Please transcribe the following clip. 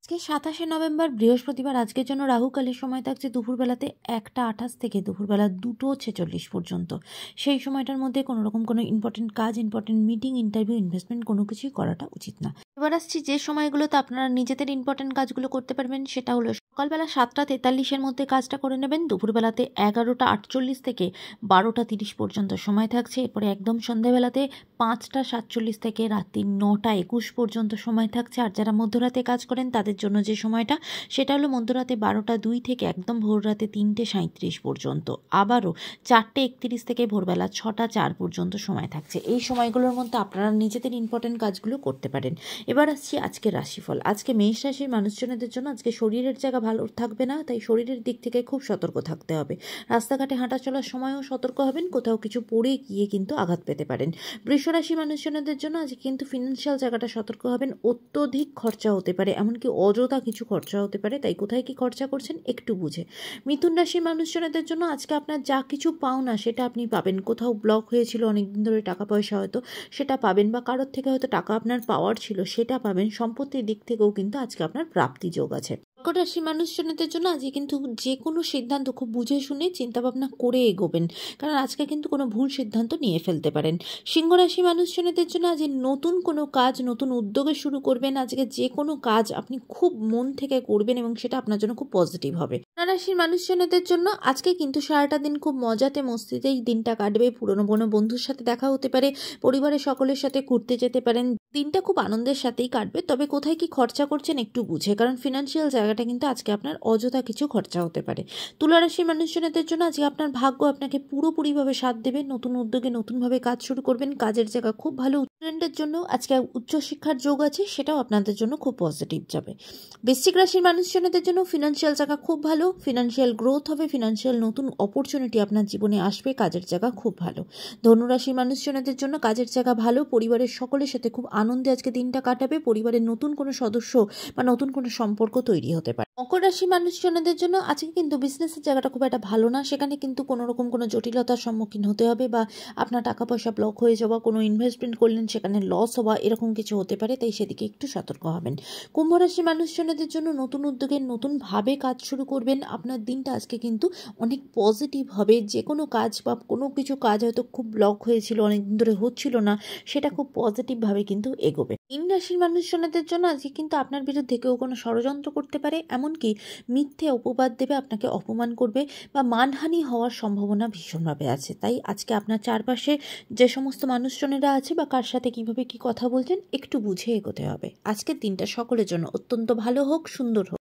আজকে ২৭শে নভেম্বর বৃহস্পতিবার। আজকের জন্য রাহুকালের সময় থাকছে দুপুরবেলাতে ১টা ২৮ থেকে দুপুরবেলা ২টো ৪৬ পর্যন্ত। সেই সময়টার মধ্যে কোনো রকম কোনো ইম্পর্টেন্ট কাজ, ইম্পর্টেন্ট মিটিং, ইন্টারভিউ, ইনভেস্টমেন্ট কোনো কিছুই করাটা উচিত না। এবার আসছি যে সময়গুলোতে আপনারা নিজেদের ইম্পর্টেন্ট কাজগুলো করতে পারবেন, সেটা হলো সকালবেলা ৭টা ৪৩-এর মধ্যে কাজটা করে নেবেন। দুপুরবেলাতে ১১টা ৪৮ থেকে ১২টা ৩০ পর্যন্ত সময় থাকছে। এরপরে একদম সন্ধ্যাবেলাতে ৫টা ৪৭ থেকে রাত্রি ৯টা ২১ পর্যন্ত সময় থাকছে। আর যারা মধ্যরাতে কাজ করেন তাদের জন্য যে সময়টা, সেটা হলো মধ্যরাতে ১২টা ২ থেকে একদম ভোর রাতে ৩টে ৩৭ পর্যন্ত। আবারও ৪টে ৩১ থেকে ভোরবেলা ৬টা ৪ পর্যন্ত সময় থাকছে। এই সময়গুলোর মধ্যে আপনারা নিজেদের ইম্পর্টেন্ট কাজগুলো করতে পারেন। এবার আসছি আজকের রাশিফল। আজকে মেষ রাশির মানুষজনদের জন্য আজকে শরীরের জায়গা ভালো থাকবে না, তাই শরীরের দিক থেকে খুব সতর্ক থাকতে হবে। রাস্তাঘাটে হাঁটা চলার সময়ও সতর্ক হবেন, কোথাও কিছু পড়ে গিয়ে কিন্তু আঘাত পেতে পারেন। বৃষ রাশি মানুষজনদের জন্য আজকে কিন্তু ফিনান্সিয়াল জায়গাটা সতর্ক হবেন। অত্যধিক খরচা হতে পারে, এমনকি অযথা কিছু খরচা হতে পারে, তাই কোথায় কি খরচা করছেন একটু বুঝে। মিথুন রাশির মানুষজনদের জন্য আজকে আপনার যা কিছু পাওনা সেটা আপনি পাবেন। কোথাও ব্লক হয়েছিল অনেকদিন ধরে টাকা পয়সা, হয়তো সেটা পাবেন, বা কারোর থেকে হয়তো টাকা আপনার পাওয়ার ছিল সেটা পাবেন। সম্পত্তির দিক থেকেও কিন্তু আজকে আপনার প্রাপ্তি যোগ আছে। কর্কট রাশির মানুষজনদের জন্য আজকে কিন্তু যে কোনো সিদ্ধান্ত খুব বুঝে শুনে চিন্তাভাবনা করে এগোবেন, কারণ আজকে কিন্তু কোনো ভুল সিদ্ধান্ত নিয়ে ফেলতে পারেন। সিংহ রাশি মানুষজনদের জন্য আজ নতুন কোনো কাজ, নতুন উদ্যোগে শুরু করবেন। আজকে যে কোনো কাজ আপনি খুব মন থেকে করবেন এবং সেটা আপনার জন্য খুব পজিটিভ হবে। কন্যা রাশির মানুষজনদের জন্য আজকে কিন্তু সারাটা দিন খুব মজাতে মস্তিতেই দিনটা কাটবে। পুরনো বন্ধুর সাথে দেখা হতে পারে, পরিবারের সকলের সাথে ঘুরতে যেতে পারেন। দিনটা খুব আনন্দের সাথেই কাটবে, তবে কোথায় কি খরচা করছেন একটু বুঝে, কারণ ফিনান্সিয়াল জায়গাটা কিন্তু আজকে আপনার অযথা কিছু খরচা হতে পারে। তুলা রাশির মানুষজনদের জন্য আজকে আপনার ভাগ্য আপনাকে পুরোপুরিভাবে সাথ দেবে। নতুন উদ্যোগে নতুনভাবে কাজ শুরু করবেন, কাজের জায়গা খুব ভালো। স্টুডেন্টের জন্য আজকে উচ্চশিক্ষার যোগ আছে, সেটাও আপনাদের জন্য খুব পজিটিভ যাবে। বৃশ্চিক রাশির মানুষজনদের জন্য ফিনান্সিয়াল জায়গা খুব ভালো, ফিনান্সিয়াল গ্রোথ হবে, ফিনান্সিয়াল নতুন অপরচুনিটি আপনার জীবনে আসবে, কাজের জায়গা খুব ভালো। ধনুরাশির মানুষজনদের জন্য কাজের জায়গা ভালো, পরিবারের সকলের সাথে খুব আনন্দে আজকে দিনটা কাটাবে। পরিবারের নতুন কোনো সদস্য বা নতুন কোনো সম্পর্ক তৈরি হতে পারে। মকর রাশির মানুষজনদের জন্য আজকে কিন্তু বিজনেসের জায়গাটা খুব একটা ভালো না, সেখানে কিন্তু কোনো রকম কোনো জটিলতার সম্মুখীন হতে হবে, বা আপনার টাকা পয়সা ব্লক হয়ে যাওয়া, কোনো ইনভেস্টমেন্ট করলেন সেখানে লস হওয়া, এরকম কিছু হতে পারে, তাই সেদিকে একটু সতর্ক হবেন। কুম্ভ রাশির মানুষজনদের জন্য নতুন উদ্যোগে নতুনভাবে কাজ শুরু করবেন। আপনার দিনটা আজকে কিন্তু অনেক পজিটিভ হবে। যে কোনো কাজ বা কোনো কিছু কাজ হয়তো খুব ব্লক হয়েছিল, অনেকদিন ধরে হচ্ছিল না, সেটা খুব পজিটিভভাবে কিন্তু এগোবে। মীন রাশির মানুষজনদের জন্য আজকে কিন্তু আপনার বিরুদ্ধে কেউ কোনো ষড়যন্ত্র করতে পারে, এমনকি মিথ্যে অপবাদ দেবে, আপনাকে অপমান করবে, বা মানহানি হওয়ার সম্ভাবনা ভীষণভাবে আছে। তাই আজকে আপনার চারপাশে যে সমস্ত মানুষজনেরা আছে বা কার সাথে কিভাবে কি কথা বলছেন একটু বুঝে এগোতে হবে। আজকের দিনটা সকলের জন্য অত্যন্ত ভালো হোক, সুন্দর হোক।